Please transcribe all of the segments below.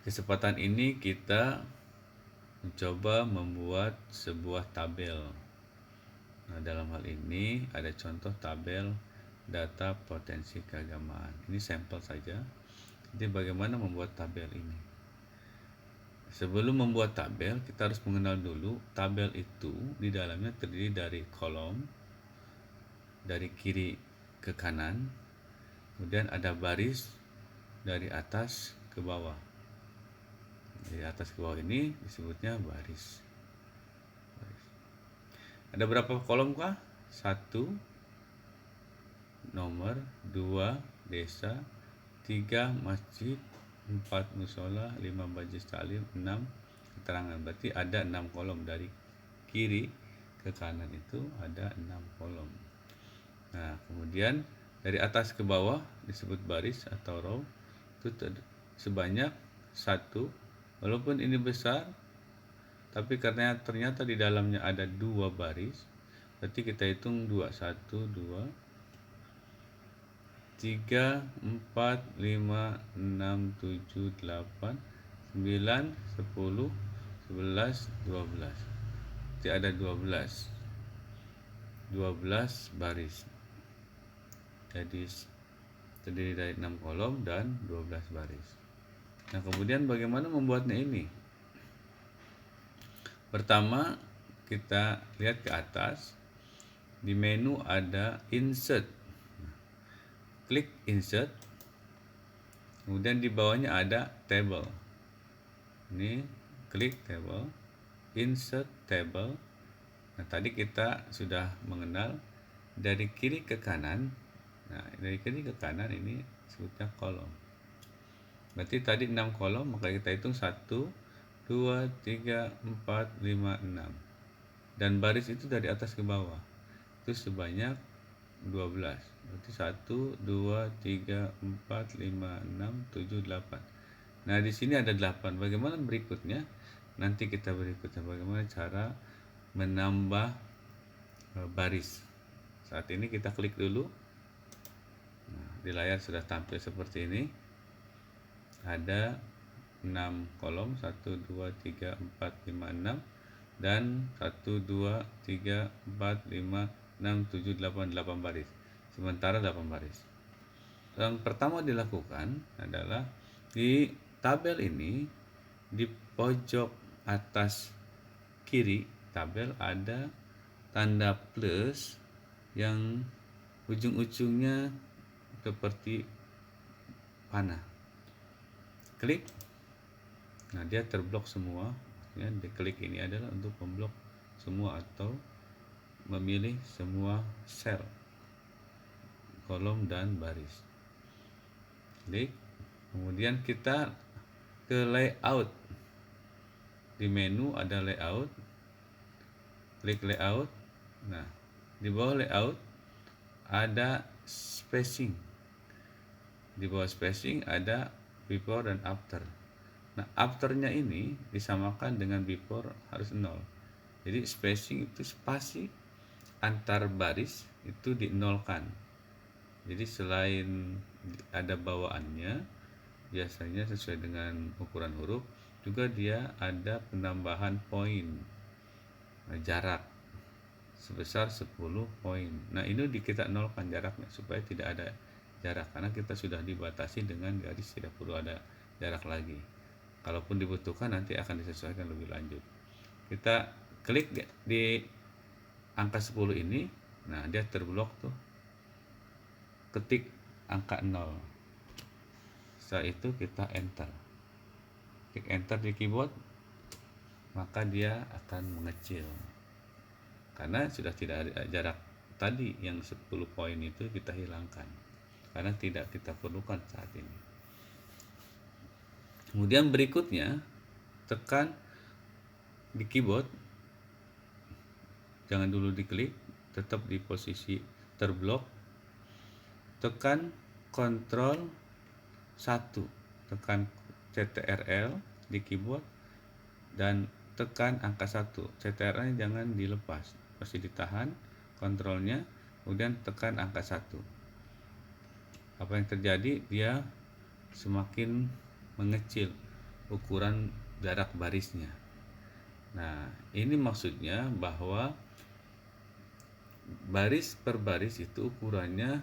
Kesempatan ini kita mencoba membuat sebuah tabel. Nah, dalam hal ini ada contoh tabel data potensi keagamaan. Ini sampel saja. Jadi bagaimana membuat tabel ini? Sebelum membuat tabel, kita harus mengenal dulu tabel itu di dalamnya terdiri dari kolom dari kiri ke kanan, kemudian ada baris dari atas ke bawah. Dari atas ke bawah ini disebutnya baris. Ada berapa kolom kah? 1 nomor, 2 desa, 3 masjid, 4 musola, 5 majlis taklim, 6 keterangan. Berarti ada 6 kolom dari kiri ke kanan itu ada 6 kolom. Nah, kemudian dari atas ke bawah disebut baris atau row itu sebanyak 1. Walaupun ini besar, tapi karena ternyata di dalamnya ada 2 baris, berarti kita hitung 2, 1, 2, 3, 4, 5, 6, 7, 8, 9, 10, 11, 12. Jadi ada 12 baris. Jadi terdiri dari 6 kolom dan 12 baris. Nah, kemudian bagaimana membuatnya ini? Pertama, kita lihat ke atas. Di menu ada insert. Klik insert. Kemudian di bawahnya ada table. Ini klik table, insert table. Nah, tadi kita sudah mengenal dari kiri ke kanan. Nah, dari kiri ke kanan ini sebutnya kolom. Berarti tadi 6 kolom, maka kita hitung 1, 2, 3, 4, 5, 6. Dan baris itu dari atas ke bawah. Itu sebanyak 12. Berarti 1, 2, 3, 4, 5, 6, 7, 8. Nah, di sini ada 8. Bagaimana berikutnya? Nanti kita berikutnya bagaimana cara menambah baris. Saat ini kita klik dulu. Nah, di layar sudah tampil seperti ini. Ada 6 kolom, 1, 2, 3, 4, 5, 6 dan 1, 2, 3, 4, 5, 6, 7, 8 baris. Sementara 8 baris. Yang pertama dilakukan adalah di tabel ini di pojok atas kiri tabel ada tanda plus yang ujung-ujungnya seperti panah. Klik. Nah, dia terblok semua. Ya, diklik ini adalah untuk memblok semua atau memilih semua sel, kolom dan baris. Klik. Kemudian kita ke layout. Di menu ada layout. Klik layout. Nah, di bawah layout ada spacing. Di bawah spacing ada before dan after. Nah, afternya ini disamakan dengan before harus 0. Jadi spacing itu spasi antar baris itu dinolkan. Jadi selain ada bawaannya, biasanya sesuai dengan ukuran huruf, juga dia ada penambahan poin jarak sebesar 10 poin. Nah, ini kita nolkan jaraknya supaya tidak ada jarak karena kita sudah dibatasi dengan garis, tidak perlu ada jarak lagi. Kalaupun dibutuhkan nanti akan disesuaikan lebih lanjut. Kita klik di angka 10 ini. Nah, dia terblok tuh. Ketik angka 0. Setelah itu kita enter. Klik enter di keyboard, maka dia akan mengecil. Karena sudah tidak ada jarak tadi yang 10 poin itu kita hilangkan. Karena tidak kita perlukan saat ini. Kemudian berikutnya tekan di keyboard, jangan dulu diklik, tetap di posisi terblok. Tekan Ctrl 1, tekan CTRL di keyboard dan tekan angka 1. CTRL jangan dilepas, masih ditahan kontrolnya, kemudian tekan angka 1. Apa yang terjadi? Dia semakin mengecil ukuran jarak barisnya. Nah, ini maksudnya bahwa baris per baris itu ukurannya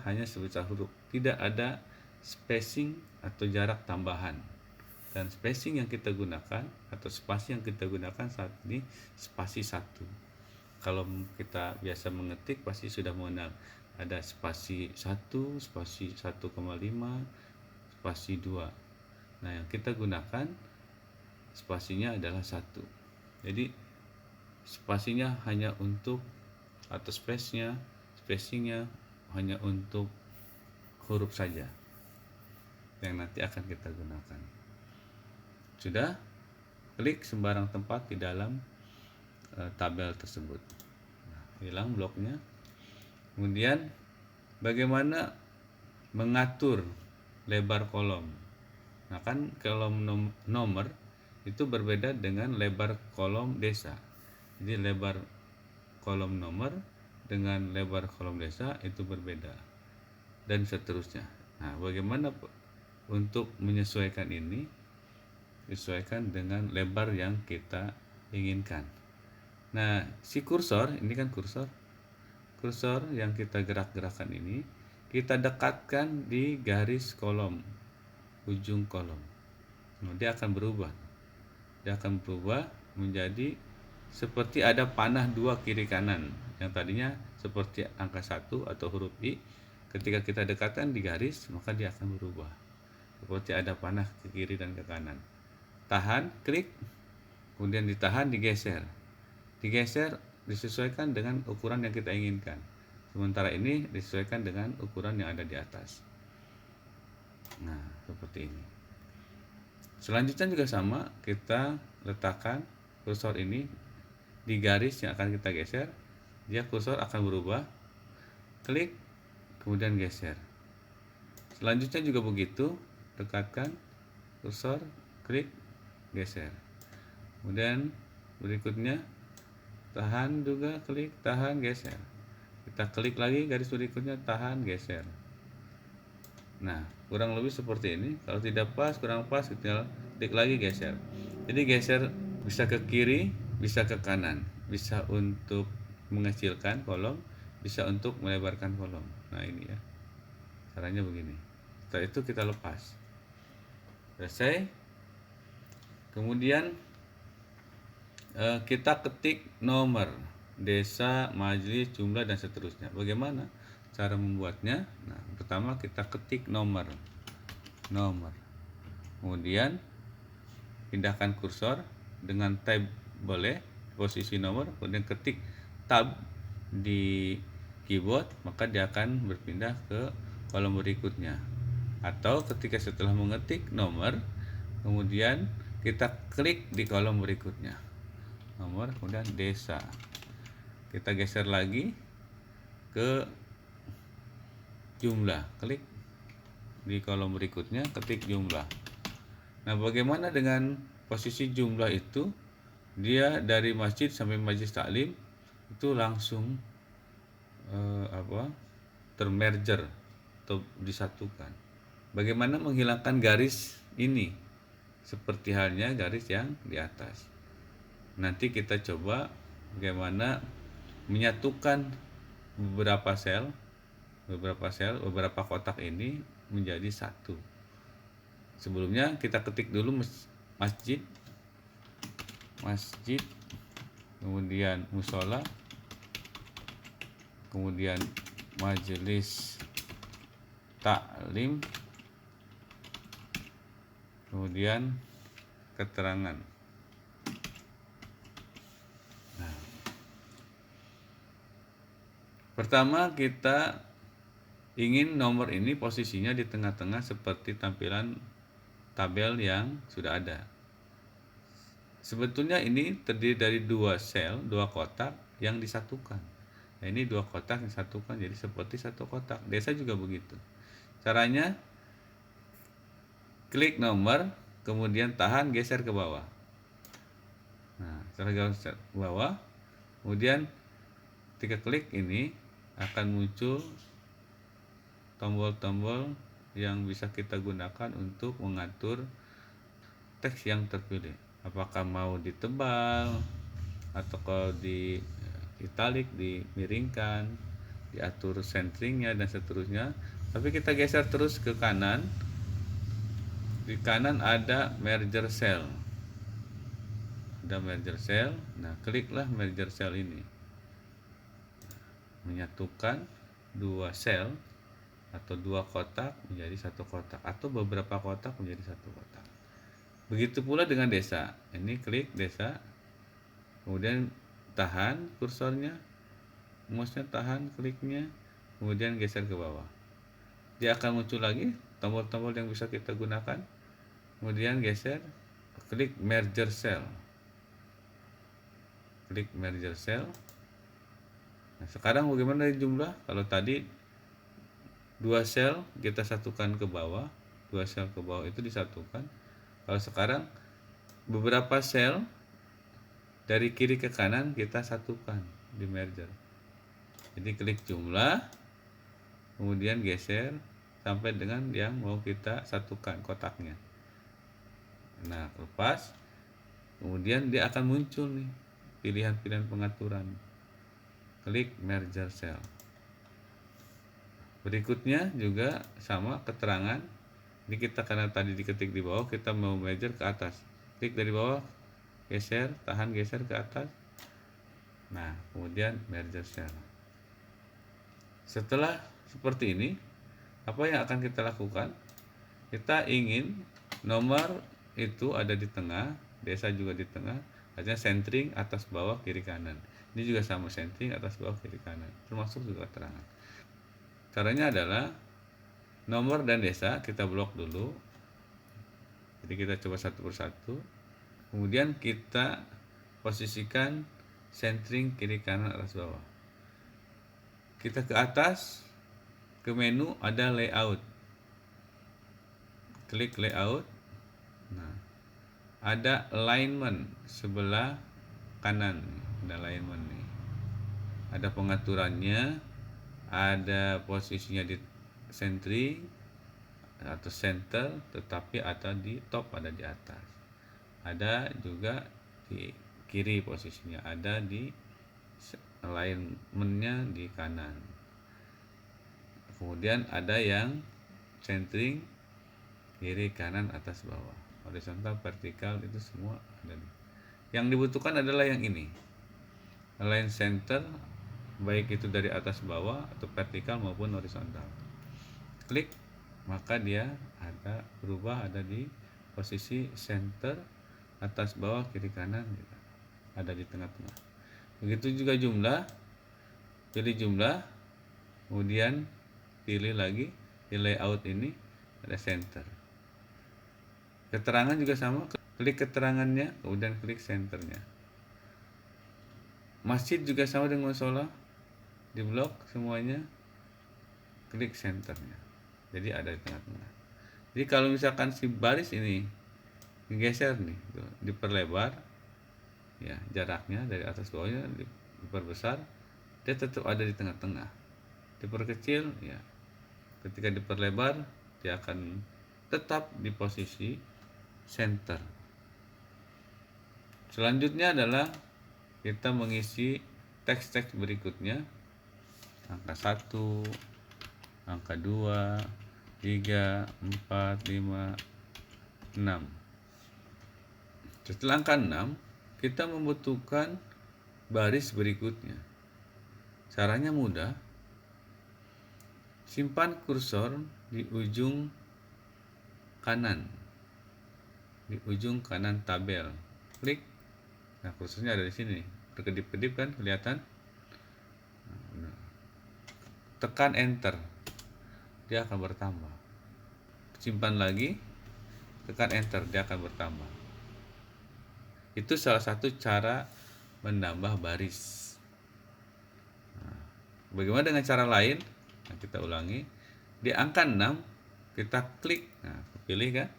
hanya sebesar huruf, tidak ada spacing atau jarak tambahan. Dan spacing yang kita gunakan atau spasi yang kita gunakan saat ini spasi 1. Kalau kita biasa mengetik pasti sudah mengenal ada spasi 1, spasi 1,5, spasi 2. Nah, yang kita gunakan spasinya adalah 1. Jadi spasinya hanya untuk atau spacingnya hanya untuk huruf saja yang nanti akan kita gunakan. Sudah, klik sembarang tempat di dalam tabel tersebut. Nah, hilang bloknya. Kemudian bagaimana mengatur lebar kolom. Nah, kan kolom nomor itu berbeda dengan lebar kolom desa. Jadi lebar kolom nomor dengan lebar kolom desa itu berbeda, dan seterusnya. Nah, bagaimana untuk menyesuaikan ini? Disesuaikan dengan lebar yang kita inginkan. Nah, si kursor, ini kan kursor yang kita gerak-gerakkan ini, kita dekatkan di garis kolom, ujung kolom. Nah, dia akan berubah menjadi seperti ada panah 2 kiri kanan. Yang tadinya seperti angka 1 atau huruf I, ketika kita dekatkan di garis, maka dia akan berubah seperti ada panah ke kiri dan ke kanan. Tahan, klik, kemudian ditahan, digeser disesuaikan dengan ukuran yang kita inginkan. Sementara ini disesuaikan dengan ukuran yang ada di atas. Nah, seperti ini. Selanjutnya juga sama, kita letakkan kursor ini di garis yang akan kita geser. Dia kursor akan berubah, klik, kemudian geser. Selanjutnya juga begitu, dekatkan kursor, klik, geser. Kemudian berikutnya tahan juga, klik, tahan, geser. Kita klik lagi garis berikutnya, tahan, geser. Nah, kurang lebih seperti ini. Kalau tidak pas, kurang pas, kita klik lagi, geser. Jadi geser bisa ke kiri, bisa ke kanan, bisa untuk mengecilkan kolom, bisa untuk melebarkan kolom. Nah, ini ya, caranya begini. Setelah itu kita lepas. Selesai. Kemudian kita ketik nomor, desa, majelis, jumlah, dan seterusnya. Bagaimana cara membuatnya? Nah, pertama kita ketik nomor. Kemudian pindahkan kursor dengan tab boleh, posisi nomor, kemudian ketik tab di keyboard, maka dia akan berpindah ke kolom berikutnya. Atau ketika setelah mengetik nomor, kemudian kita klik di kolom berikutnya, nomor, kemudian desa. Kita geser lagi ke jumlah, klik di kolom berikutnya, ketik jumlah. Nah, bagaimana dengan posisi jumlah itu? Dia dari masjid sampai majelis taklim itu langsung termerger atau disatukan. Bagaimana menghilangkan garis ini? Seperti halnya garis yang di atas. Nanti kita coba bagaimana menyatukan beberapa kotak ini menjadi satu. Sebelumnya kita ketik dulu masjid, kemudian musola, kemudian majelis taklim, kemudian keterangan. Nah, pertama kita ingin nomor ini posisinya di tengah-tengah seperti tampilan tabel yang sudah ada. Sebetulnya ini terdiri dari 2 kotak yang disatukan. Nah, ini 2 kotak yang disatukan jadi seperti satu kotak. Desa juga begitu. Caranya klik nomor, kemudian tahan, geser ke bawah. Nah, setelah geser ke bawah, kemudian ketika klik ini akan muncul tombol-tombol yang bisa kita gunakan untuk mengatur teks yang terpilih. Apakah mau ditebal atau kalau di italic, dimiringkan, diatur centeringnya dan seterusnya. Tapi kita geser terus ke kanan. Di kanan ada merger cell. Ada merger cell. Nah, kliklah merger cell ini. Menyatukan dua sel atau dua kotak menjadi satu kotak atau beberapa kotak menjadi satu kotak. Begitu pula dengan desa. Ini klik desa, kemudian tahan kursornya, mouse-nya tahan kliknya, kemudian geser ke bawah. Dia akan muncul lagi tombol-tombol yang bisa kita gunakan. Kemudian geser, klik merger cell. Klik merger cell. Nah, sekarang bagaimana jumlah? Kalau tadi dua sel kita satukan ke bawah, dua sel ke bawah itu disatukan. Kalau sekarang beberapa sel dari kiri ke kanan kita satukan di merger. Jadi klik jumlah, kemudian geser sampai dengan yang mau kita satukan kotaknya. Nah, lepas, kemudian dia akan muncul nih pilihan-pilihan pengaturan. Klik merger cell. Berikutnya juga sama keterangan. Ini kita karena tadi diketik di bawah, kita mau merger ke atas. Klik dari bawah, geser, tahan geser ke atas. Nah, kemudian merger cell. Setelah seperti ini, apa yang akan kita lakukan? Kita ingin nomor itu ada di tengah, desa juga di tengah, artinya centering atas bawah kiri kanan. Ini juga sama, centering atas bawah kiri kanan, termasuk juga keterangan. Caranya adalah nomor dan desa kita blok dulu. Jadi kita coba satu persatu. Kemudian kita posisikan centering kiri kanan atas bawah. Kita ke atas, ke menu ada layout. Klik layout. Nah, ada alignment sebelah kanan. Ada alignment nih. Ada pengaturannya. Ada posisinya di centering atau center, tetapi ada di top, ada di atas. Ada juga di kiri posisinya, ada di alignmentnya di kanan. Kemudian ada yang centering kiri kanan atas bawah, horizontal vertikal itu semua ada. Yang dibutuhkan adalah yang ini, align center, baik itu dari atas bawah atau vertikal maupun horizontal. Klik, maka dia ada berubah, ada di posisi center, atas bawah kiri kanan, ada di tengah-tengah. Begitu juga jumlah, pilih jumlah, kemudian pilih lagi di layout ini ada center. Keterangan juga sama, klik keterangannya, kemudian klik centernya. Masjid juga sama dengan musola, di blok semuanya, klik centernya, jadi ada di tengah-tengah. Jadi kalau misalkan si baris ini digeser nih, tuh, diperlebar ya, jaraknya dari atas bawahnya diperbesar, dia tetap ada di tengah-tengah. Diperkecil ya, ketika diperlebar dia akan tetap di posisi center. Selanjutnya adalah kita mengisi teks-teks berikutnya, angka 1, angka 2, 3, 4, 5, 6. Setelah angka 6, kita membutuhkan baris berikutnya. Caranya mudah. Simpan kursor di ujung kanan. Di ujung kanan tabel. Klik. Nah, kursornya ada di sini. Berkedip-kedip kan kelihatan? Tekan enter, dia akan bertambah. Simpan lagi, tekan enter, dia akan bertambah. Itu salah satu cara menambah baris. Nah, bagaimana dengan cara lain? Nah, kita ulangi. Di angka 6 kita klik, nah pilih kan,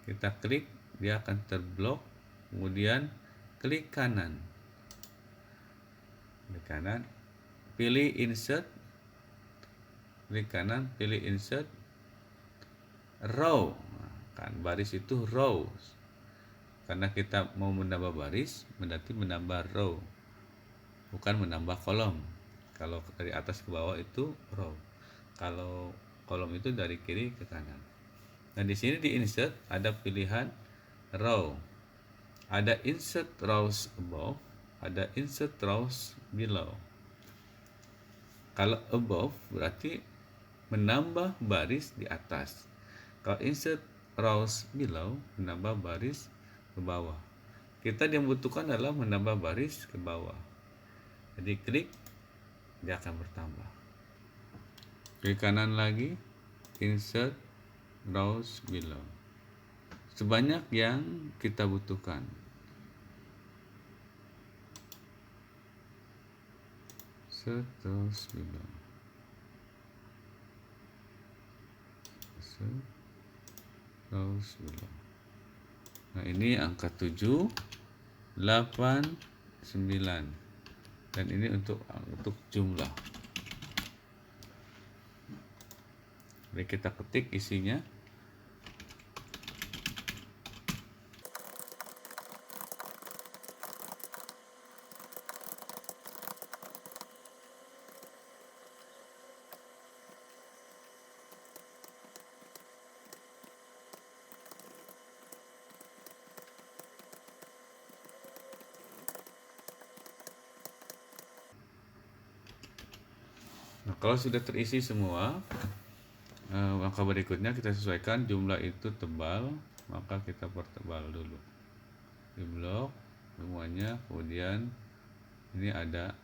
kita klik, dia akan terblok. Kemudian klik kanan, klik kanan, pilih insert, klik kanan, pilih insert row. Nah, kan baris itu rows. karena kita mau menambah baris berarti menambah row, bukan menambah kolom. Kalau dari atas ke bawah itu row, kalau kolom itu dari kiri ke kanan. Nah, di sini di insert ada pilihan row, ada insert rows above, ada insert rows below. Kalau above berarti menambah baris di atas. Kalau insert rows below menambah baris ke bawah. Kita yang butuhkan adalah menambah baris ke bawah. Jadi klik, dia akan bertambah. Klik kanan lagi, insert rows below. Sebanyak yang kita butuhkan. Insert rows below. Insert rows below. Nah, ini angka 7, 8, 9. Dan ini untuk jumlah. Jadi kita ketik isinya. Nah, kalau sudah terisi semua, langkah berikutnya kita sesuaikan jumlah itu tebal, maka kita pertebal dulu di blok semuanya. Kemudian ini ada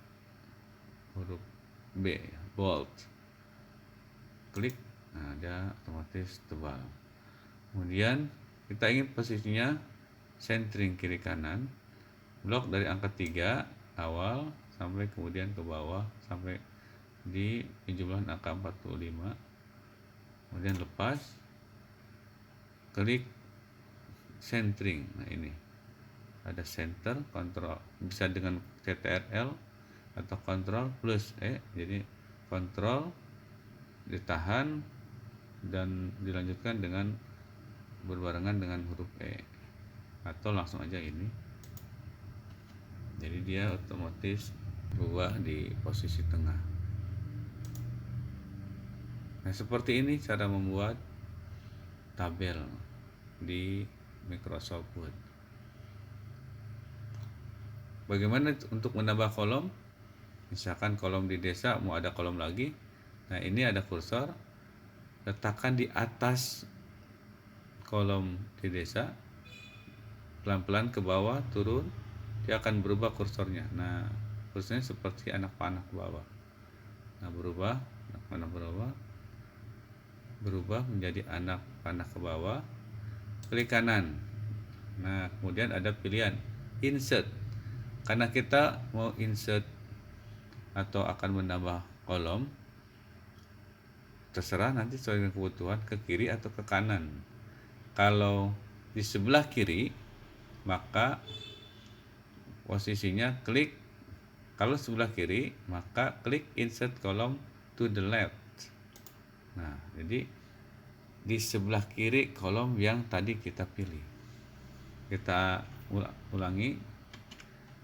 huruf B, bold, klik, nah dia otomatis tebal. Kemudian kita ingin posisinya centering kiri kanan, blok dari angka 3 awal sampai kemudian ke bawah sampai di penjumlahan angka 45. Kemudian lepas, klik centering. Nah, ini ada center, kontrol, bisa dengan CTRL atau kontrol plus jadi kontrol ditahan dan dilanjutkan dengan berbarengan dengan huruf E, atau langsung aja ini. Jadi dia otomatis berubah di posisi tengah. Nah, seperti ini cara membuat tabel di Microsoft Word. Bagaimana untuk menambah kolom? Misalkan kolom di desa mau ada kolom lagi. Nah, ini ada kursor, letakkan di atas kolom di desa, pelan-pelan ke bawah turun, dia akan berubah kursornya. Nah, kursornya seperti anak panah ke bawah. Nah, berubah, anak panah berubah menjadi anak panah ke bawah. Klik kanan. Nah, kemudian ada pilihan insert. Karena kita mau insert atau akan menambah kolom, terserah nanti sesuai dengan kebutuhan, ke kiri atau ke kanan. Kalau di sebelah kiri, maka posisinya klik, kalau sebelah kiri maka klik insert column to the left. Nah, jadi di sebelah kiri kolom yang tadi kita pilih. Kita ulangi.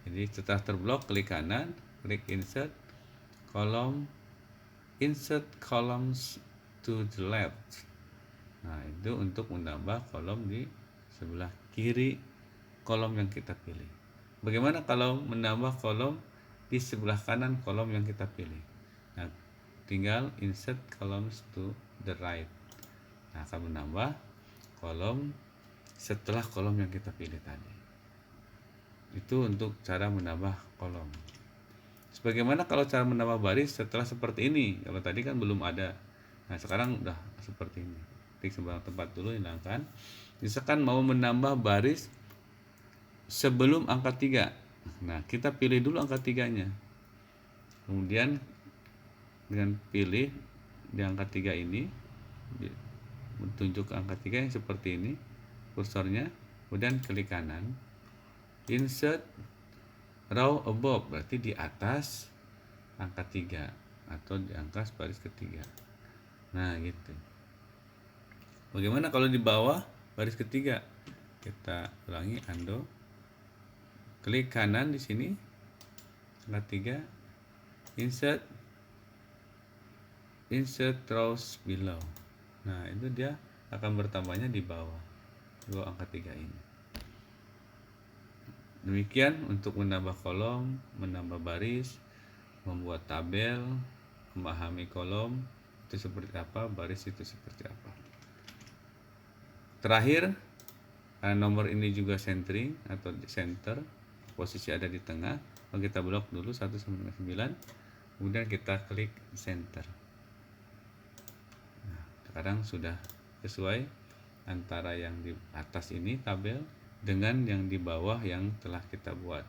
Jadi setelah terblok, klik kanan, klik insert columns to the left. Nah, itu untuk menambah kolom di sebelah kiri kolom yang kita pilih. Bagaimana kalau menambah kolom di sebelah kanan kolom yang kita pilih? Nah, tinggal insert columns to the right. Nah, akan menambah kolom setelah kolom yang kita pilih tadi. Itu untuk cara menambah kolom. Sebagaimana kalau cara menambah baris setelah seperti ini. Kalau tadi kan belum ada. Nah, sekarang udah seperti ini. Klik sembarang tempat dulu, hilangkan. Misalkan mau menambah baris sebelum angka 3. Nah, kita pilih dulu angka 3-nya. Kemudian dengan pilih di angka 3 ini, tunjuk angka 3 yang seperti ini kursornya, kemudian klik kanan, insert row above, berarti di atas angka 3 atau di angka baris ketiga. Nah, gitu. Bagaimana kalau di bawah baris ketiga? Kita ulangi, undo. Klik kanan di sini, angka 3, insert rows below. Nah, itu dia akan bertambahnya di bawah dua angka 3 ini. Demikian untuk menambah kolom, menambah baris, membuat tabel, memahami kolom itu seperti apa, baris itu seperti apa. Terakhir, nomor ini juga centering atau center, posisi ada di tengah. Kita blok dulu 1 sampai dengan 9, kemudian kita klik center. Nah, sekarang sudah sesuai antara yang di atas ini tabel dengan yang di bawah yang telah kita buat.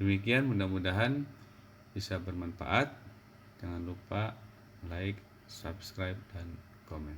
Demikian, mudah-mudahan bisa bermanfaat. Jangan lupa like, subscribe, dan komen.